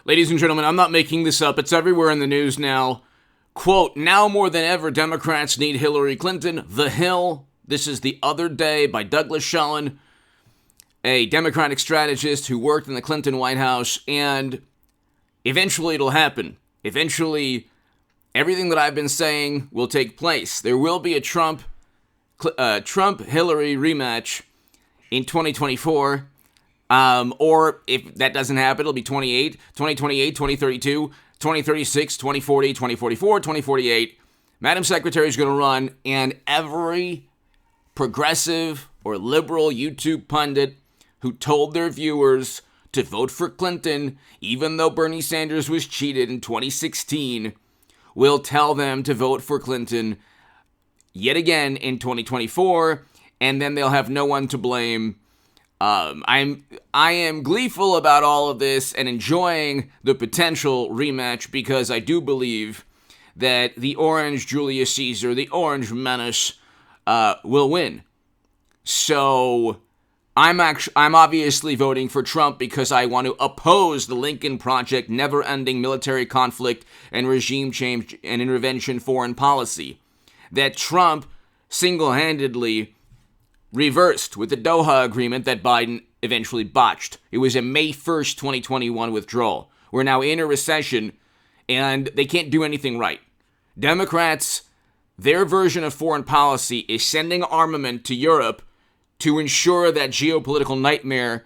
Ladies and gentlemen, I'm not making this up. It's everywhere in the news now. Quote, now more than ever, Democrats need Hillary Clinton. The Hill. This is The Other Day by Douglas Schoen, a Democratic strategist who worked in the Clinton White House. And eventually it'll happen. Eventually, everything that I've been saying will take place. There will be a Trump-Hillary rematch in 2024. Or if that doesn't happen, it'll be 2028, 2032, 2036, 2040, 2044, 2048. Madam Secretary is going to run, and every progressive or liberal YouTube pundit who told their viewers to vote for Clinton, even though Bernie Sanders was cheated in 2016, will tell them to vote for Clinton yet again in 2024, and then they'll have no one to blame. I am gleeful about all of this and enjoying the potential rematch because I do believe that the Orange Julius Caesar, the Orange Menace, will win. So I'm obviously voting for Trump because I want to oppose the Lincoln Project, never-ending military conflict and regime change and intervention foreign policy that Trump single-handedly reversed with the Doha Agreement that Biden eventually botched. It was a May 1st, 2021 withdrawal. We're now in a recession, and they can't do anything right. Democrats, their version of foreign policy is sending armament to Europe to ensure that geopolitical nightmare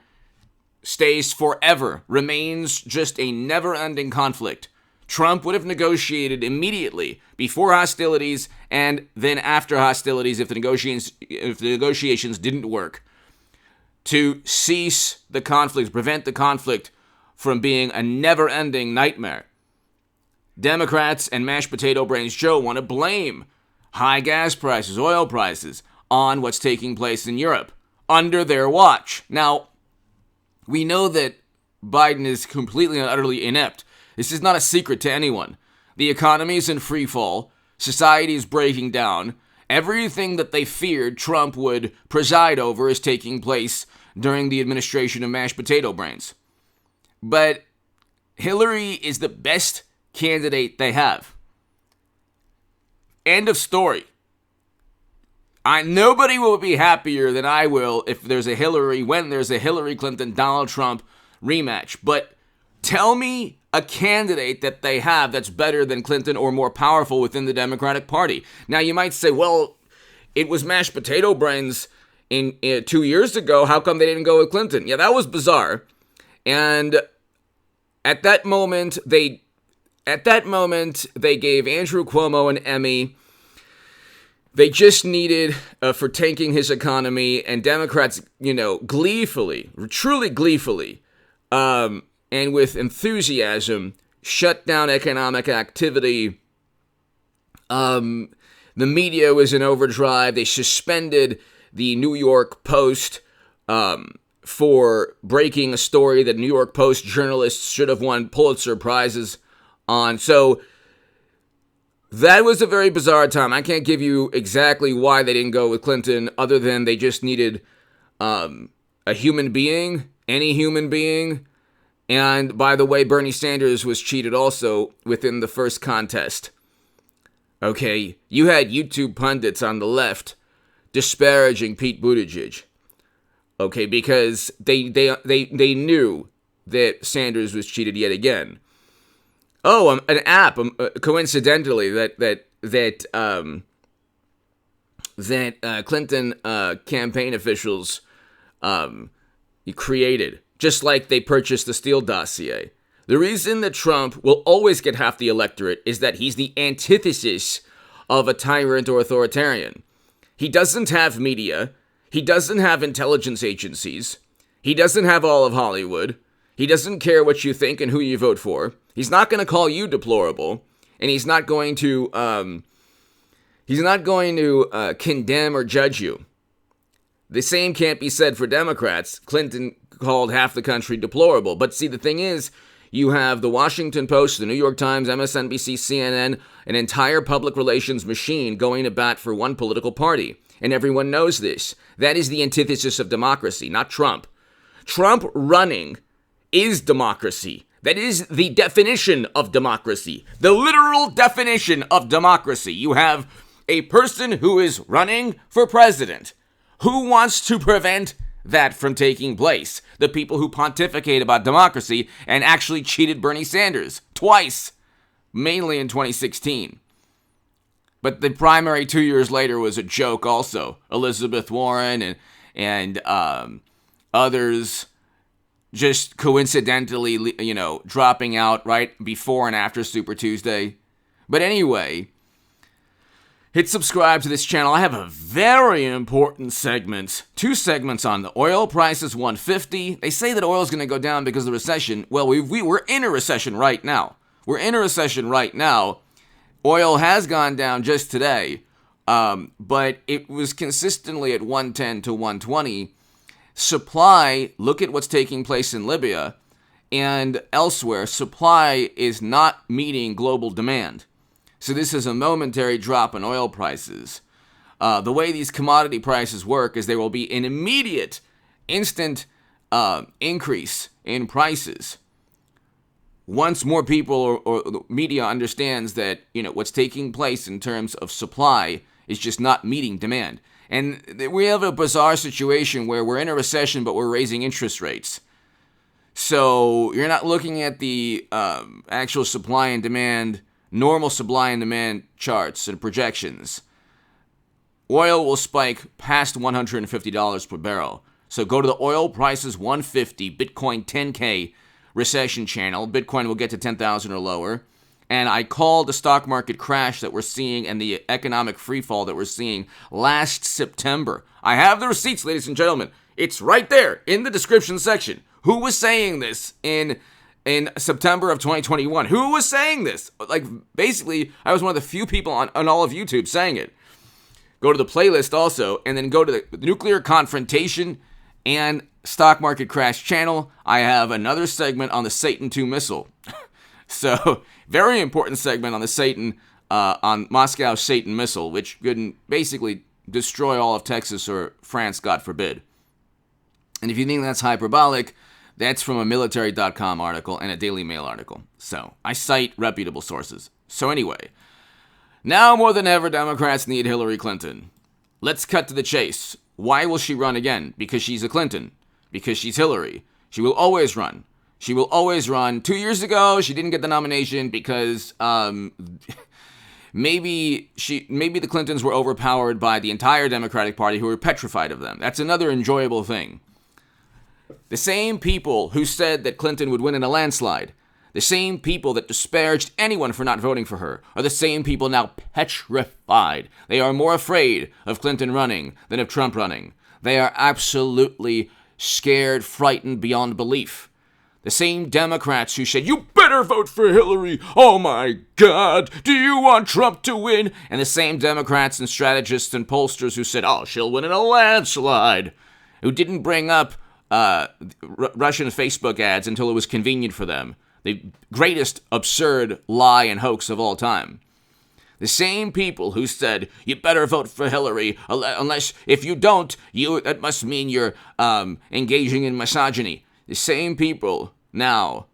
stays forever, remains just a never-ending conflict. Trump would have negotiated immediately before hostilities and then after hostilities if the negotiations didn't work to cease the conflict, prevent the conflict from being a never-ending nightmare. Democrats and mashed potato brains Joe want to blame high gas prices, oil prices on what's taking place in Europe under their watch. Now, we know that Biden is completely and utterly inept. This is not a secret to anyone. The economy is in free fall. Society is breaking down. Everything that they feared Trump would preside over is taking place during the administration of mashed potato brains. But Hillary is the best candidate they have. End of story. Nobody will be happier than I will when there's a Hillary Clinton, Donald Trump rematch. But tell me a candidate that they have that's better than Clinton or more powerful within the Democratic Party. Now, you might say, well, it was mashed potato brains in 2 years ago. How come they didn't go with Clinton? Yeah, that was bizarre. And at that moment, they gave Andrew Cuomo an Emmy. They just needed for tanking his economy, and Democrats, gleefully, truly gleefully, and with enthusiasm, shut down economic activity. The media was in overdrive. They suspended the New York Post for breaking a story that New York Post journalists should have won Pulitzer Prizes on. So that was a very bizarre time. I can't give you exactly why they didn't go with Clinton, other than they just needed a human being, any human being. And by the way, Bernie Sanders was cheated also within the first contest. Okay, you had YouTube pundits on the left disparaging Pete Buttigieg. Okay, because they knew that Sanders was cheated yet again. Oh, an app, coincidentally, that Clinton campaign officials created, just like they purchased the Steele dossier. The reason that Trump will always get half the electorate is that he's the antithesis of a tyrant or authoritarian. He doesn't have media. He doesn't have intelligence agencies. He doesn't have all of Hollywood. He doesn't care what you think and who you vote for. He's not going to call you deplorable, and he's not going to condemn or judge you. The same can't be said for Democrats. Clinton called half the country deplorable. But see, the thing is, you have the Washington Post, the New York Times, MSNBC, CNN, an entire public relations machine going to bat for one political party. And everyone knows this. That is the antithesis of democracy, not Trump. Trump running is democracy. That is the definition of democracy. The literal definition of democracy. You have a person who is running for president. Who wants to prevent that from taking place? The people who pontificate about democracy and actually cheated Bernie Sanders twice, mainly in 2016. But the primary 2 years later was a joke also. Elizabeth Warren and others just coincidentally, dropping out right before and after Super Tuesday. But anyway, hit subscribe to this channel. I have a very important segment. 2 segments on the oil prices 150. They say that oil is going to go down because of the recession. Well, we're in a recession right now. We're in a recession right now. Oil has gone down just today, but it was consistently at 110 to 120. Supply, look at what's taking place in Libya and elsewhere. Supply is not meeting global demand. So this is a momentary drop in oil prices. The way these commodity prices work is there will be an immediate, instant increase in prices. Once more people or the media understands that, what's taking place in terms of supply is just not meeting demand. And we have a bizarre situation where we're in a recession, but we're raising interest rates. So you're not looking at the actual supply and demand, normal supply and demand charts and projections. Oil will spike past $150 per barrel. So go to the oil prices 150, Bitcoin 10K recession channel. Bitcoin will get to 10,000 or lower. And I called the stock market crash that we're seeing and the economic freefall that we're seeing last September. I have the receipts, ladies and gentlemen. It's right there in the description section. Who was saying this in September of 2021? Who was saying this? Basically, I was one of the few people on all of YouTube saying it. Go to the playlist also, and then go to the nuclear confrontation and stock market crash channel. I have another segment on the Satan II missile. So, very important segment on the Satan, on Moscow Satan missile, which could basically destroy all of Texas or France, God forbid. And if you think that's hyperbolic, that's from a military.com article and a Daily Mail article. So, I cite reputable sources. So anyway, now more than ever, Democrats need Hillary Clinton. Let's cut to the chase. Why will she run again? Because she's a Clinton. Because she's Hillary. She will always run. She will always run. 2 years ago, she didn't get the nomination because maybe the Clintons were overpowered by the entire Democratic Party who were petrified of them. That's another enjoyable thing. The same people who said that Clinton would win in a landslide, the same people that disparaged anyone for not voting for her, are the same people now petrified. They are more afraid of Clinton running than of Trump running. They are absolutely scared, frightened beyond belief. The same Democrats who said, "You better vote for Hillary. Oh my God, do you want Trump to win?" And the same Democrats and strategists and pollsters who said, "Oh, she'll win in a landslide," who didn't bring up Russian Facebook ads until it was convenient for them. The greatest absurd lie and hoax of all time. The same people who said, "You better vote for Hillary, unless if you don't, that must mean you're engaging in misogyny." The same people now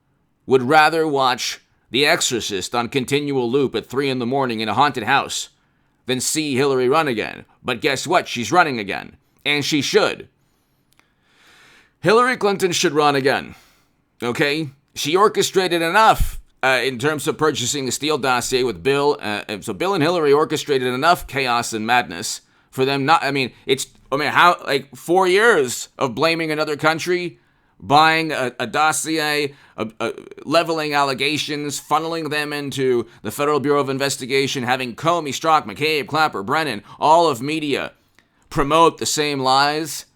would rather watch The Exorcist on continual loop at 3 a.m. in a haunted house than see Hillary run again. But guess what? She's running again. And she should. Hillary Clinton should run again. Okay? She orchestrated enough in terms of purchasing the Steele dossier with Bill. So Bill and Hillary orchestrated enough chaos and madness for them not, 4 years of blaming another country, buying a dossier, leveling allegations, funneling them into the Federal Bureau of Investigation, having Comey, Strzok, McCabe, Clapper, Brennan, all of media promote the same lies.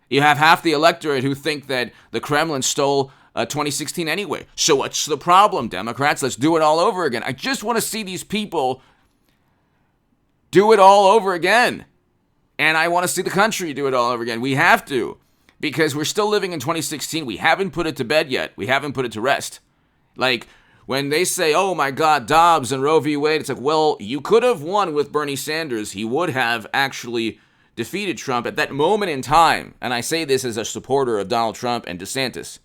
You have half the electorate who think that the Kremlin stole 2016 anyway. So what's the problem, Democrats? Let's do it all over again. I just want to see these people do it all over again. And I want to see the country do it all over again. We have to. Because we're still living in 2016. We haven't put it to bed yet. We haven't put it to rest. Like, when they say, "Oh my God, Dobbs and Roe v. Wade," it's like, well, you could have won with Bernie Sanders. He would have actually defeated Trump at that moment in time. And I say this as a supporter of Donald Trump and DeSantis.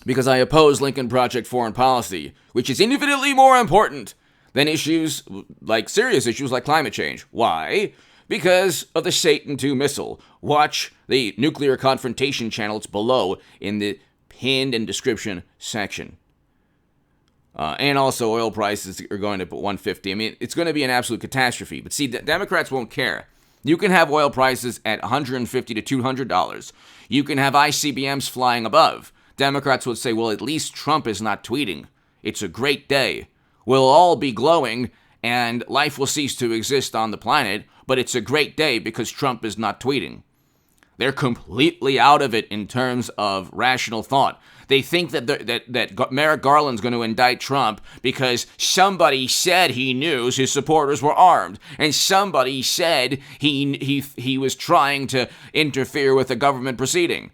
because I oppose Lincoln Project foreign policy, which is infinitely more important than issues like serious issues like climate change. Why? Because of the Satan II missile. Watch the nuclear confrontation channel. It's below in the pinned and description section. And also oil prices are going to 150. I mean, it's going to be an absolute catastrophe. But see, Democrats won't care. You can have oil prices at $150 to $200. You can have ICBMs flying above. Democrats would say, well, at least Trump is not tweeting. It's a great day. We'll all be glowing and life will cease to exist on the planet, but it's a great day because Trump is not tweeting. They're completely out of it in terms of rational thought. They think that Merrick Garland's going to indict Trump because somebody said he knew his supporters were armed, and somebody said he was trying to interfere with a government proceeding.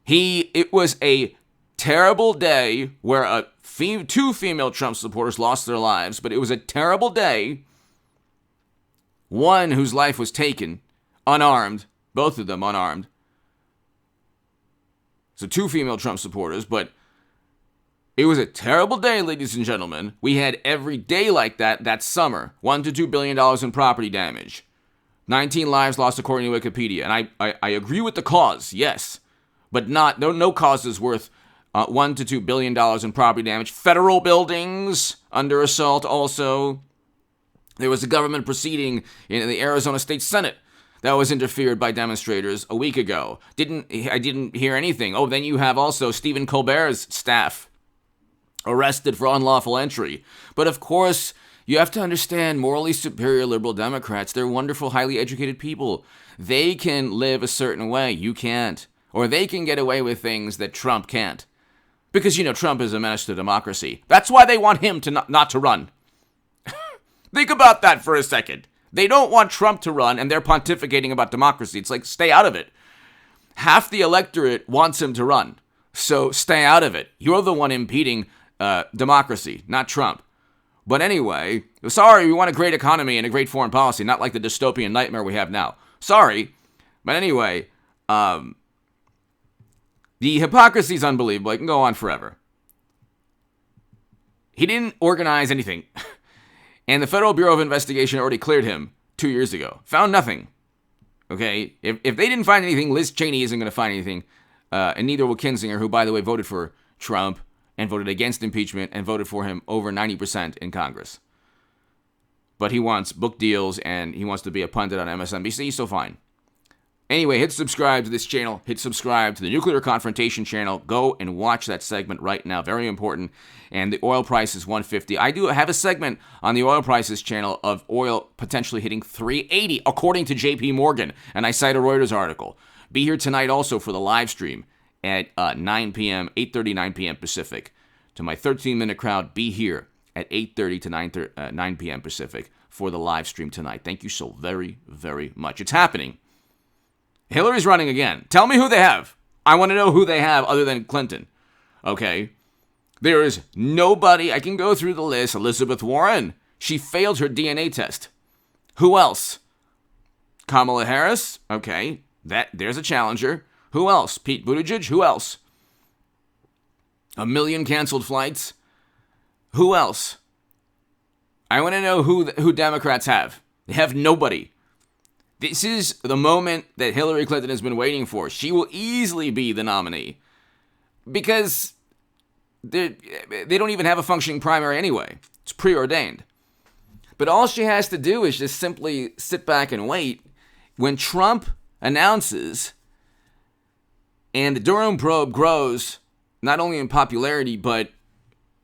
It was a terrible day where two female Trump supporters lost their lives, but it was a terrible day. One whose life was taken, unarmed, both of them unarmed. So two female Trump supporters, but it was a terrible day, ladies and gentlemen. We had every day like that summer. $1 to $2 billion in property damage. 19 lives lost according to Wikipedia. And I agree with the cause, yes. But no cause is worth $1 to $2 billion in property damage. Federal buildings under assault also. There was a government proceeding in the Arizona State Senate that was interfered by demonstrators a week ago. I didn't hear anything. Oh, then you have also Stephen Colbert's staff arrested for unlawful entry. But of course, you have to understand morally superior liberal Democrats. They're wonderful, highly educated people. They can live a certain way. You can't. Or they can get away with things that Trump can't. Because, Trump is a menace to democracy. That's why they want him to not to run. Think about that for a second. They don't want Trump to run, and they're pontificating about democracy. It's like, stay out of it. Half the electorate wants him to run, so stay out of it. You're the one impeding democracy, not Trump. But anyway, sorry, we want a great economy and a great foreign policy, not like the dystopian nightmare we have now. Sorry. But anyway, the hypocrisy is unbelievable. It can go on forever. He didn't organize anything. And the Federal Bureau of Investigation already cleared him 2 years ago. Found nothing. Okay? If they didn't find anything, Liz Cheney isn't going to find anything. And neither will Kinzinger, who, by the way, voted for Trump and voted against impeachment and voted for him over 90% in Congress. But he wants book deals and he wants to be a pundit on MSNBC, so fine. Anyway, hit subscribe to this channel. Hit subscribe to the Nuclear Confrontation channel. Go and watch that segment right now. Very important. And the oil price is 150. I do have a segment on the oil prices channel of oil potentially hitting 380, according to JP Morgan. And I cite a Reuters article. Be here tonight also for the live stream at 9 p.m., 8:30, 9 p.m. Pacific. To my 13-minute crowd, be here at 8:30 to 9 p.m. Pacific for the live stream tonight. Thank you so very, very much. It's happening. Hillary's running again. Tell me who they have. I want to know who they have other than Clinton. Okay? There is nobody. I can go through the list. Elizabeth Warren. She failed her DNA test. Who else? Kamala Harris. Okay. There's a challenger. Who else? Pete Buttigieg. Who else? 1 million canceled flights. Who else? I want to know who Democrats have. They have nobody. This is the moment that Hillary Clinton has been waiting for. She will easily be the nominee because they don't even have a functioning primary anyway. It's preordained. But all she has to do is just simply sit back and wait. When Trump announces and the Durham probe grows, not only in popularity, but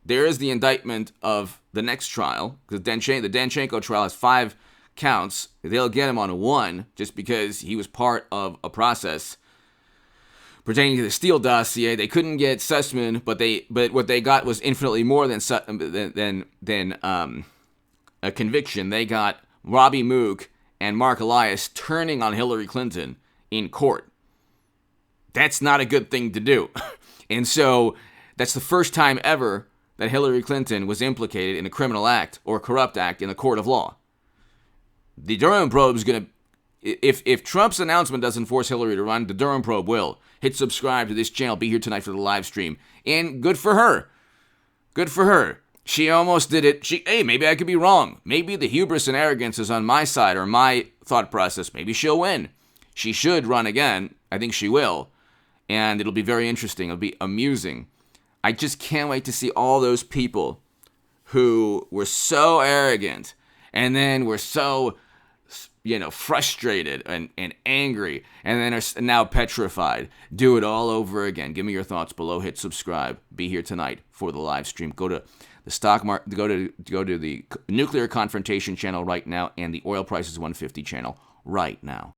there is the indictment of the next trial, because the Danchenko trial has 5 counts. They'll get him on 1 just because he was part of a process pertaining to the Steele dossier. They couldn't get Sussman, but what they got was infinitely more than a conviction. They got Robbie Mook and Mark Elias turning on Hillary Clinton in court. That's not a good thing to do. And so that's the first time ever that Hillary Clinton was implicated in a criminal act or corrupt act in a court of law. The Durham probe is going to If Trump's announcement doesn't force Hillary to run, the Durham probe will. Hit subscribe to this channel. Be here tonight for the live stream. And good for her. Good for her. She almost did it. Hey, maybe I could be wrong. Maybe the hubris and arrogance is on my side or my thought process. Maybe she'll win. She should run again. I think she will. And it'll be very interesting. It'll be amusing. I just can't wait to see all those people who were so arrogant and then were so, frustrated and angry and then are now petrified. Do it all over again. Give me your thoughts below. Hit subscribe. Be here tonight for the live stream. Go to the stock market. Go to the nuclear confrontation channel right now and the oil prices 150 channel right now.